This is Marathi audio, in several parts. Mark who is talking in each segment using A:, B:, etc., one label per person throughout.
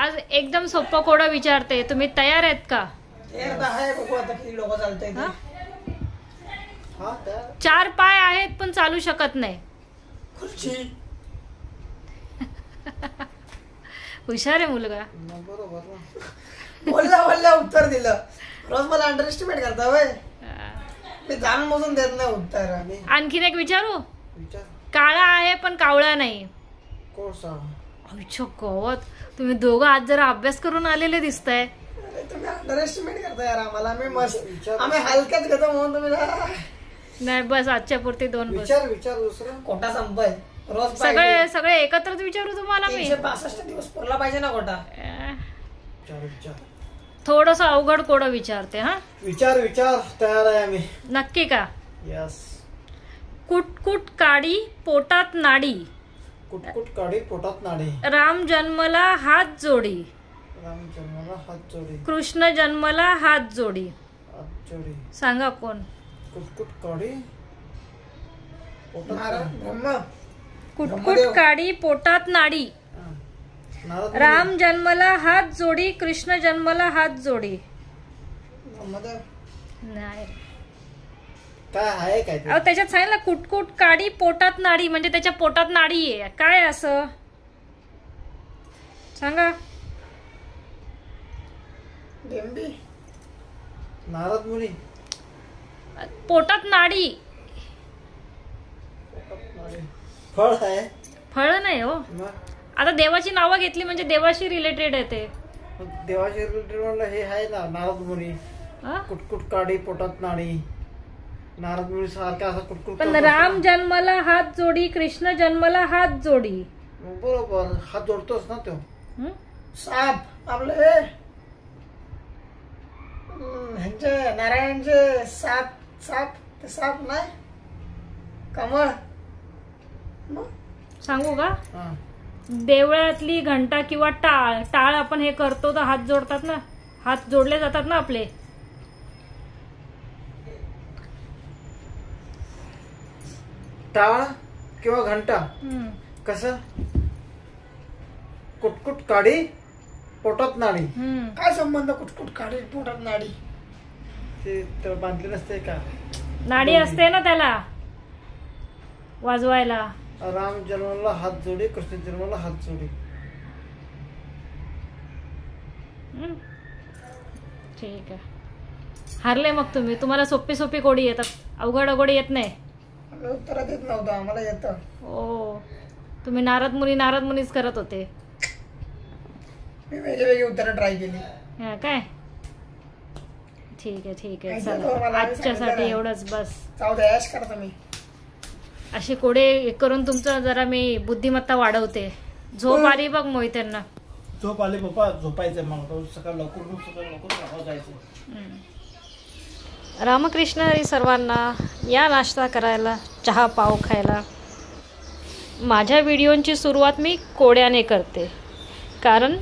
A: आज एकदम सोपं कोडं विचारते, तुम्ही तयार आहेत का? चार पाय आहेत पण चालू शकत नाही. हुशार आहे मुलगा.
B: बोलला उत्तर दिलं. रोज मला अंडर एस्टिमेट करता वय. मी जाणून मोजून देत नाही उत्तर.
A: आणखीन एक विचारू. काळा आहे पण कावळा नाही.
B: कोळसा.
A: गवत, तुम्ही दोघं आज जरा अभ्यास करून आलेले दिसताय.
B: तुम्ही अंडर एस्टिमेट करता यार आम्हाला. मी मस्त आम्ही हलक्यात घेतो म्हणून तुम्ही
A: नाही. बस आजच्या पुरती 2
B: विचार दुसरं. कोटा संपाय रोज
A: सगळे एकत्रच विचारू तुम्हाला. मी
B: 365 दिवस पुरला पाहिजे ना कोटा.
A: थोडस अवघड कोड विचारते. हा
B: विचार तयार आहे आम्ही.
A: नक्की का?
B: यस.
A: कुटकुट काडी पोटात नाडी.
B: कुटकुट काडी पोटात नाडी.
A: राम जन्मला हात जोडी. कृष्ण जन्मला हात जोडी. सांगा कोण?
B: कुटकुट काडी
A: कुटकुट काडी पोटात नाडी. राम जन्मला हात जोडी. कृष्ण जन्मला हात जोडी. नाही
B: काय आहे काय?
A: अहो त्याच्यात सांगितलं कुटकुट काडी पोटात नाडी, म्हणजे त्याच्या पोटात नाडी आहे. काय असं सांगा.
B: नारद मुनी.
A: पोटात नाडी.
B: फळ आहे.
A: फळ नाही हो. आता देवाची नावं घेतली म्हणजे देवाशी रिलेटेड आहे ते.
B: देवाशी रिलेटेड म्हणलं हे आहे ना नारद मुनी. कुटकुट काडी पोटात नाडी. नारद मुनी सारखा असं कुटकुट.
A: पण राम जन्मला हात जोडी. कृष्ण जन्मला हात जोडी.
B: बरोबर हात जोडतोच ना तो. साप आपले ह्यांचे नारायणचे साप ते साप नाही. कमळ.
A: सांगू का? देवळातली घंटा किंवा टाळ आपण हे करतो तर हात जोडतात ना. हात जोडले जातात ना आपले.
B: टाळ किंवा घंटा. कसं? कुटकुट काडी पोटात नाडी. काय संबंध कुटकुट काडी पोटात नाडी? ते तर बांधले नसते का?
A: नाडी असते ना त्याला वाजवायला.
B: राम जन्माला हात जोडी. कृष्ण जन्माला हात जोडी.
A: ठीक आहे. हारले मग तुम्ही. तुम्हाला सोपी कोडी येतात, अवघड येत नाही.
B: उत्तर देत नव्हतं आम्हाला येतं.
A: हो तुम्ही नारद मुनीच करत होते.
B: मी वेगळी उत्तर ट्राय केली.
A: काय? ठीक आहे. चला आजच्यासाठी एवढंच बस. असे कोडे करून तुमचं जरा मी बुद्धिमत्ता वाढवते. झोप आली बघ मोहित्यांना.
B: झोप आली पप्पा. झोपायचं मग सकाळ लवकर जायचं.
A: रामकृष्ण हरी सर्वांना. या नाश्ता करायला, चहा पाव खायला. माझ्या व्हिडिओंची सुरुवात मी कोड्याने करते, कारण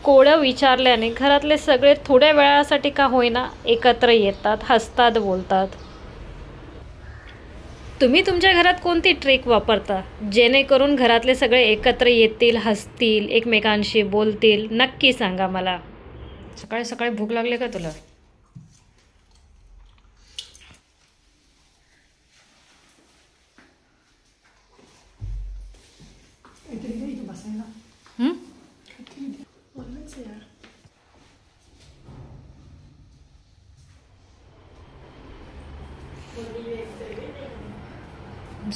A: कोडं विचारल्याने घरातले सगळे थोड्या वेळासाठी का होईना एकत्र येतात, हसतात, बोलतात. तुम्ही तुमच्या घरात कोणती ट्रिक वापरता जेणेकरून घरातले सगळे एकत्र येतील, हसतील, एकमेकांशी बोलतील? नक्की सांगा मला. सकाळी भूक लागली का तुला?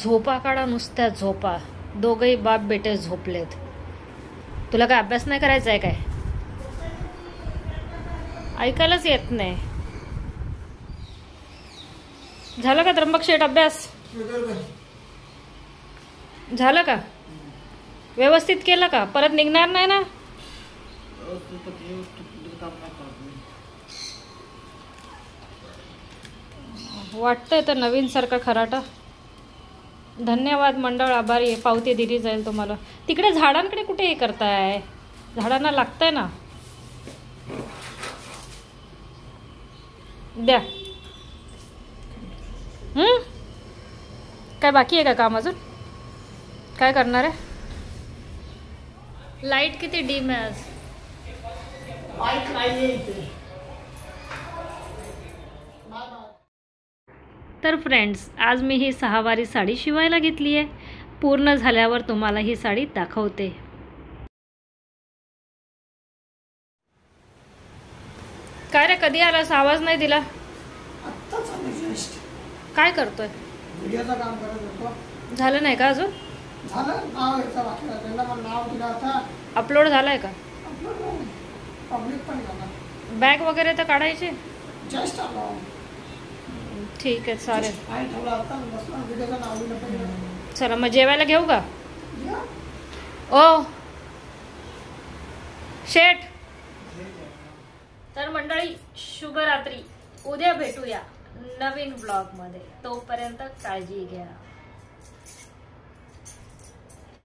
A: झोपा काढा, नुसत्या झोपा. दोघही बाप बेटे झोपलेत. तुला काय अभ्यास नाही करायचा आहे काय? ऐकायलाच येत नाही. झालं का त्र्यंबक शेठ अभ्यास? झालं का? व्यवस्थित केलं का? परत निघणार नाही ना? वाटतंय तर नवीन सारखा खराटा. धन्यवाद मंडळ, आभारी आहे. पावती दिली जाईल तुम्हाला. तिकडे झाडांकडे कुठे हे करताय? झाडांना लागतंय ना. द्या. काय बाकी आहे का काम अजून? काय करणार आहे? लाईट किती डिम आहे आज.
B: बाईक नाहीये इथे.
A: तर फ्रेंड्स, आज मी ही 6 वारी साडी शिवायला घेतली आहे. पूर्ण झाल्यावर तुम्हाला ही साडी दाखवते. काय रे, कधी आलास? आवाज नाही दिला.
B: आत्ताच आलो जस्ट.
A: काय करतोय?
B: व्हिडिओचं काम करत होतो.
A: झालं नाही का अजून?
B: झालं. नाव यायचं बाकी आहे. त्यांना पण नाव दिलं होता.
A: अपलोड झालाय का?
B: अपलोड झालं. पब्लिक पण झाला.
A: बॅग वगैरे तर काढायचे.
B: जस्ट आलो.
A: ठीक आहे, चालेल.
B: काय ठेवला होता बसला. व्हिडिओचं नाव दिलं पाहिजे.
A: चला मग जेवायला घेऊ का?
B: या.
A: ओ शेठ. तर मंडळी, शुभरात्री. उद्या भेटूया नवीन ब्लॉगमध्ये. तोपर्यंत काळजी घ्या.